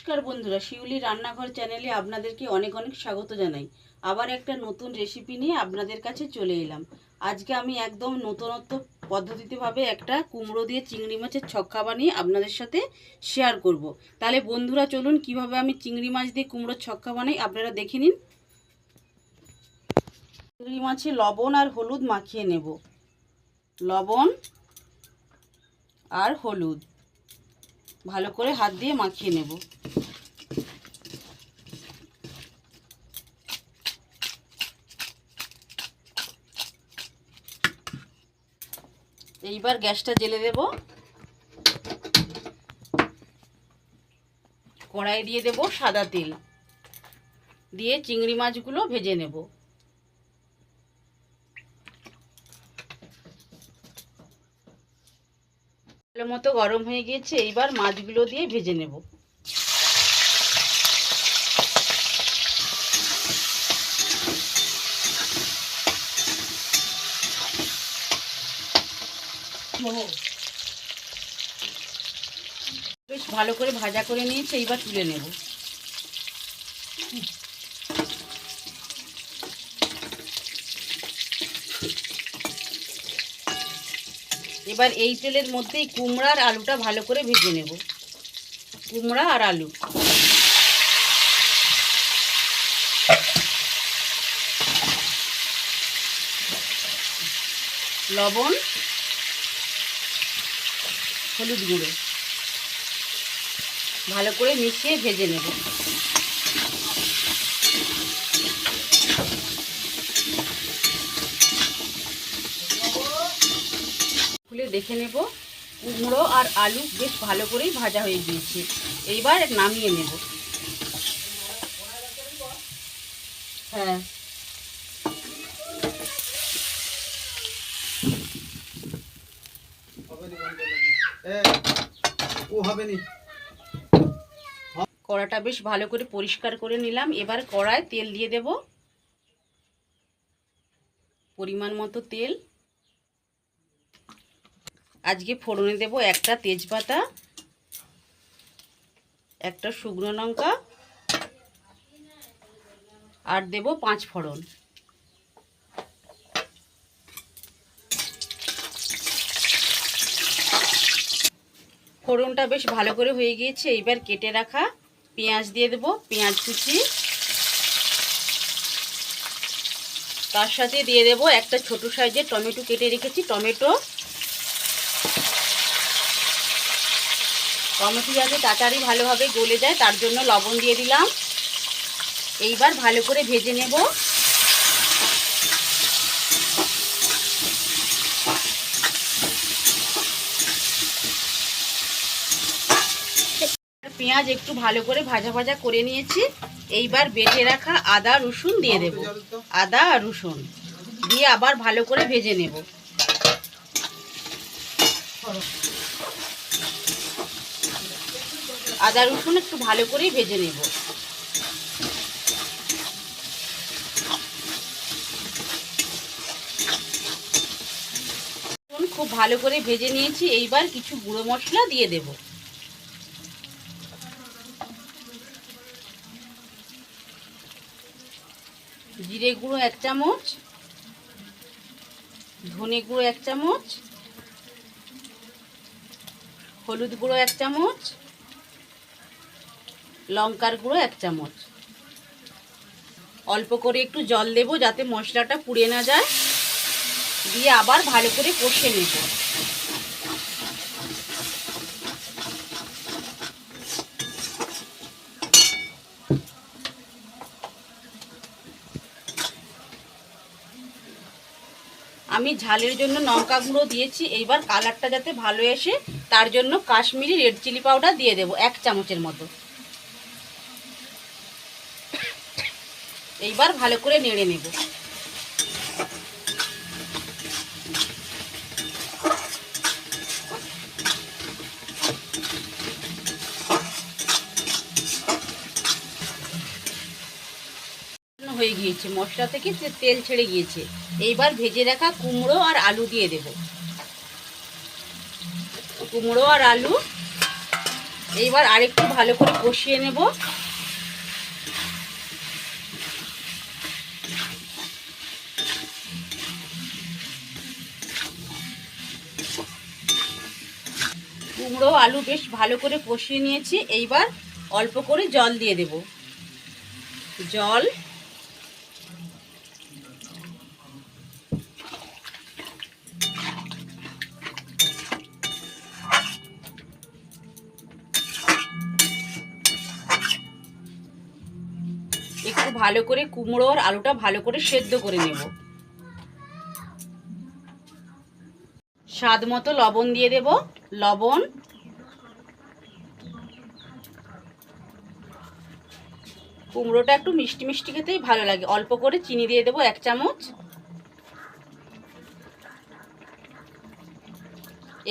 নমস্কার বন্ধুরা, শিউলি রান্নাঘর চ্যানেলে আপনাদেরকে অনেক অনেক স্বাগত জানাই। আবার একটা নতুন রেসিপি নিয়ে আপনাদের কাছে চলে এলাম। আজকে আমি একদম নতুনত্ব পদ্ধতিতেভাবে একটা কুমড়ো দিয়ে চিংড়ি মাছের ছক্কা বানিয়ে আপনাদের সাথে শেয়ার করব। তাহলে বন্ধুরা চলুন কিভাবে আমি চিংড়ি মাছ দিয়ে কুমড়োর ছক্কা বানাই আপনারা দেখে নিন। চিংড়ি মাছে লবণ আর হলুদ মাখিয়ে নেব। লবণ আর হলুদ ভালো করে হাত দিয়ে মাখিয়ে নেব। এইবার গ্যাসটা জ্বেলে দেব। কড়াই দিয়ে দেব সাদা তেল, দিয়ে চিংড়ি মাছগুলো ভেজে নেব। ভালো মতো গরম হয়ে গিয়েছে, এইবার মাছগুলো দিয়ে ভেজে নেব। বেশ ভালো করে ভাজা করে নিয়েছে, এইবার তুলে নেব। এবার এই তেলের মধ্যেই কুমড়া আর আলুটা ভালো করে ভেজে নেব। কুমড়া আর আলু, লবণ, হলুদ গুঁড়ো ভালো করে মিশিয়ে ভেজে নেব। খুলে দেখে নেব কুমড়ো আর আলু বেশ ভালো করেই ভাজা হয়ে গিয়েছে। এইবার নামিয়ে নেব। হ্যাঁ, কড়াটা বেশ ভালো করে পরিষ্কার করে নিলাম। এবার কড়ায় তেল দিয়ে দেব, পরিমাণ মতো তেল। আজকে ফোড়নে দেব একটা তেজপাতা, একটা শুকনো লঙ্কা আর দেব 5 ফোড়ন। ফোড়নটা বেশ ভালো করে হয়ে গিয়েছে, এইবার কেটে রাখা পেঁয়াজ দিয়ে দেব, পেঁয়াজ কুচি। তার সাথে দিয়ে দেব একটা ছোট সাইজের টমেটো কেটে রেখেছি, টমেটো যাতে তাড়াতাড়ি ভালোভাবে গলে যায় তার জন্য লবণ দিয়ে দিলাম। এইবার ভালো করে ভেজে নেব। পেঁয়াজ একটু ভালো করে ভাজা ভাজা করে নিয়েছি। এইবার বেটে রাখা আদা রসুন দিয়ে দেব। আদা আর রসুন দিয়ে আবার ভালো করে ভেজে নেব। আদা রসুন একটু ভালো করেই ভেজে নেব। খুব ভালো করে ভেজে নিয়েছি। এইবার কিছু গুঁড়ো মশলা দিয়ে দেব। জিরে গুঁড়ো 1 চামচ, ধনে গুঁড়ো 1 চামচ, হলুদ গুঁড়ো 1 চামচ, লঙ্কার গুঁড়ো 1 চামচ। অল্প করে একটু জল দেব যাতে মশলাটা পুড়ে না যায়, দিয়ে আবার ভালো করে কষে নেব। আমি ঝালের জন্য লঙ্কা গুঁড়ো দিয়েছি, এইবার কালারটা যাতে ভালো আসে তার জন্য কাশ্মীরি রেড চিলি পাউডার দিয়ে দেব 1 চামচের মতো। এইবার ভালো করে নেড়ে নেব। হয়ে গিয়েছে, মশলা থেকে তেল ছেড়ে গিয়েছে। এইবার ভেজে রাখা কুমড়ো আর আলু দিয়ে দেব। কুমড়ো আর আলু এইবার আরেকটু ভালো করে কষিয়ে নেব। কুমড়ো আলু বেশ ভালো করে কষিয়ে নিয়েছি। এইবার অল্প করে জল দিয়ে দেব। জল একটু ভালো করে কুমড়ো আর আলুটা ভালো করে সেদ্ধ করে নেব। স্বাদ মতো লবণ দিয়ে দেব। লবণ, কুমড়োটা একটু মিষ্টি মিষ্টি খেতেই ভালো লাগে। অল্প করে চিনি দিয়ে দেবো 1 চামচ।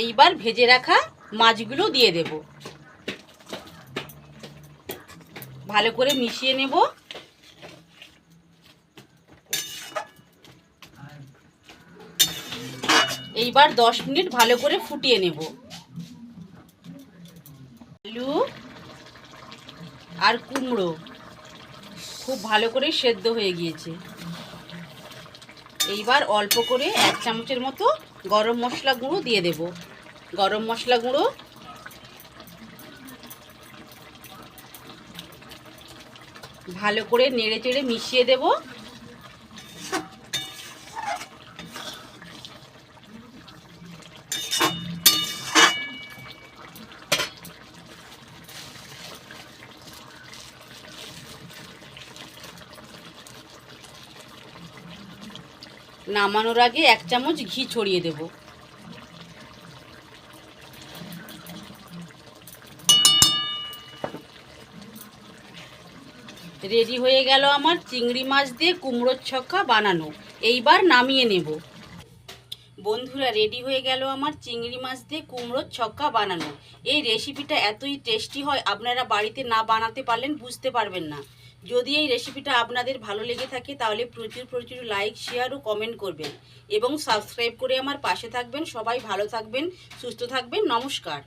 এইবার ভেজে রাখা মাছগুলো দিয়ে দেব। ভালো করে মিশিয়ে নেব। এইবার 10 মিনিট ভালো করে ফুটিয়ে নেব। আলু আর কুমড়ো খুব ভালো করে সেদ্ধ হয়ে গিয়েছে। এইবার অল্প করে 1 চামচের মতো গরম মশলা গুঁড়ো দিয়ে দেব। গরম মশলা গুঁড়ো, ভালো করে নেড়ে চেড়ে মিশিয়ে দেব। নামানোর আগে 1 চামচ ঘি ছড়িয়ে দেব। রেডি হয়ে গেল আমার চিংড়ি মাছ দিয়ে কুমড়োর ছক্কা বানানো। এইবার নামিয়ে নেব। বন্ধুরা, রেডি হয়ে গেল আমার চিংড়ি মাছ দিয়ে কুমড়োর ছক্কা বানানো। এই রেসিপিটা এতই টেস্টি হয়, আপনারা বাড়িতে না বানাতে পারলেন বুঝতে পারবেন না। যদি এই রেসিপিটা আপনাদের ভালো লেগে থাকে তাহলে প্রচুর প্রচুর লাইক, শেয়ার ও কমেন্ট করবেন এবং সাবস্ক্রাইব করে আমার পাশে থাকবেন। সবাই ভালো থাকবেন, সুস্থ থাকবেন। নমস্কার।